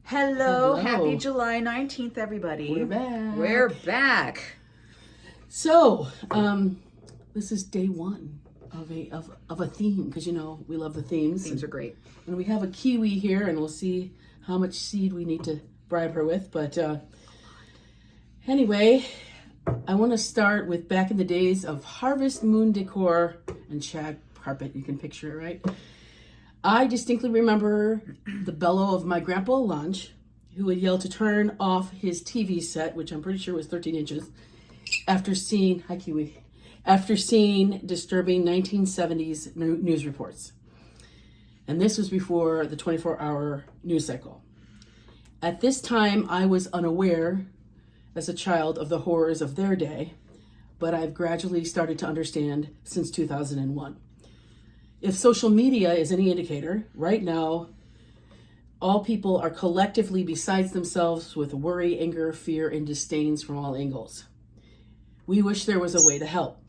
Hello, Hello. happy July 19th, everybody. We're back. We're back. So, this is day one of a theme, because we love the themes. Themes are great. And we have a Kiwi here, and we'll see how much seed we need to bribe her with. But anyway, I want to start with back in the days of Harvest Moon Decor and Shag Carpet. You can picture it, right? I distinctly remember the bellow of my grandpa Lange, who would yell to turn off his TV set, which I'm pretty sure was 13 inches, after seeing disturbing 1970s news reports. And this was before the 24-hour news cycle. At this time, I was unaware as a child of the horrors of their day, but I've gradually started to understand since 2001. If social media is any indicator, right now, all people are collectively besides themselves with worry, anger, fear, and disdains from all angles. We wish there was a way to help.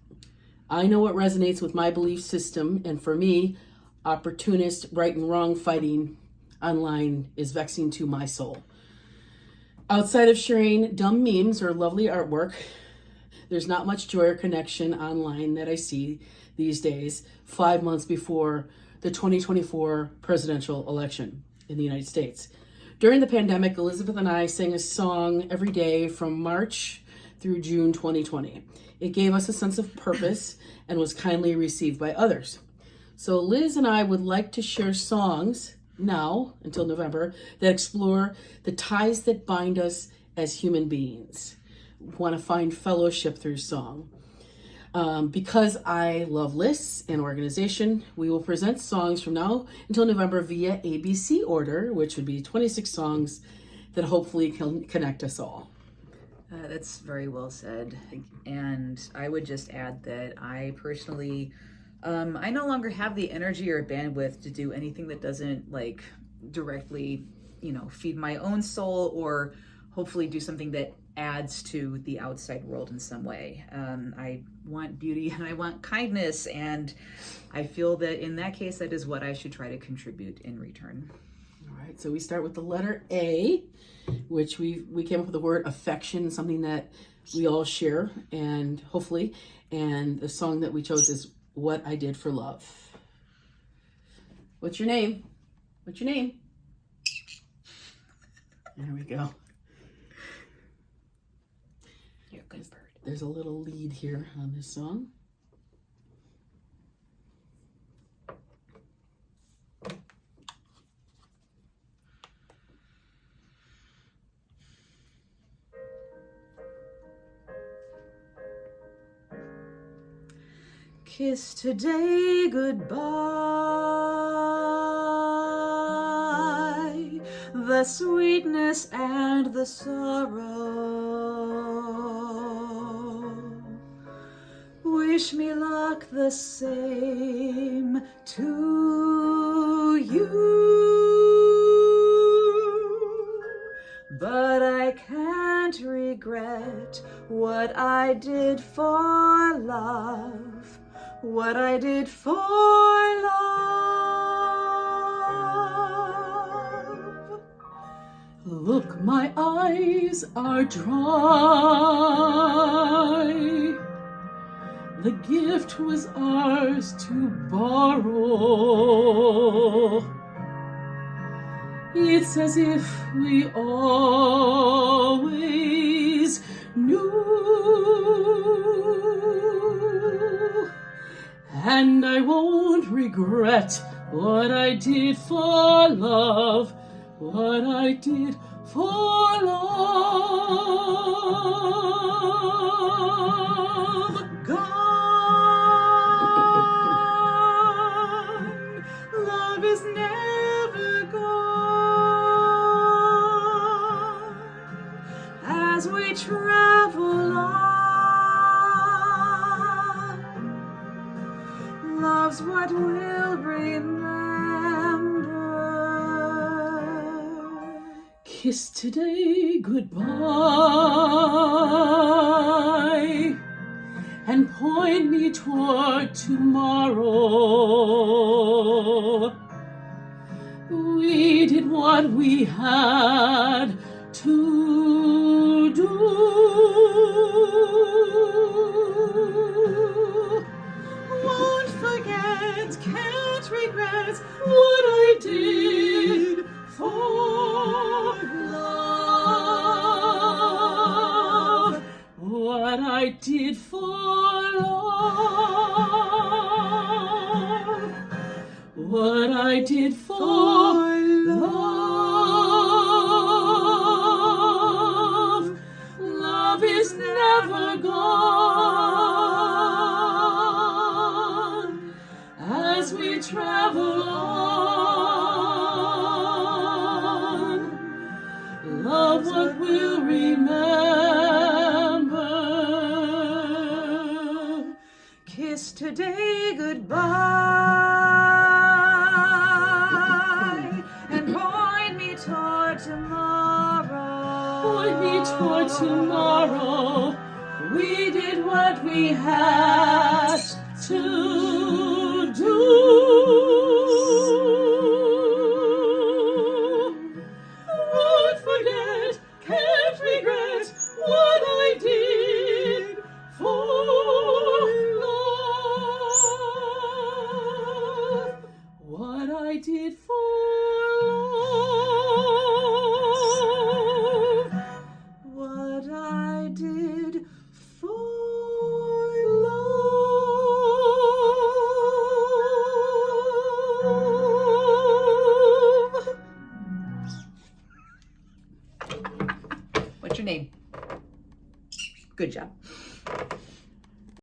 I know what resonates with my belief system, and for me, opportunist right and wrong fighting online is vexing to my soul. Outside of sharing dumb memes or lovely artwork, there's not much joy or connection online that I see these days, 5 months before the 2024 presidential election in the United States. During the pandemic, Elizabeth and I sang a song every day from March through June 2020. It gave us a sense of purpose and was kindly received by others. So Liz and I would like to share songs now, until November, that explore the ties that bind us as human beings. Want to find fellowship through song. Because I love lists and organization, we will present songs from now until November via ABC order, which would be 26 songs that hopefully can connect us all. That's very well said. And I would just add that I personally, I no longer have the energy or bandwidth to do anything that doesn't directly, feed my own soul or hopefully do something that adds to the outside world in some way. I want beauty and I want kindness, and I feel that in that case, that is what I should try to contribute in return. All right, so we start with the letter A, which we came up with the word affection, something that we all share, and hopefully, and the song that we chose is What I Did for Love. What's your name? What's your name? There we go. You're a good bird. There's a little lead here on this song. Kiss today goodbye, the sweetness and the sorrow. Wish me luck the same to you, but I can't regret what I did for love. What I did for love. Look, my eyes are dry. The gift was ours to borrow. It's as if we always knew. And I won't regret what I did for love, what I did for love. Gone, love is never gone. As we travel on, love's what we'll remember. Kiss today goodbye and point me toward tomorrow. We did what we had to do. Won't forget, can't regret What I did for love. What I did for love. What I did for love. Love is never gone as we travel on. Love what we'll remember. Kiss today goodbye and point me toward tomorrow. Point me toward tomorrow. We did what we had to do. Won't forget, can't regret what I did for love. What I did for love. What I did for love. What's your name? Good job.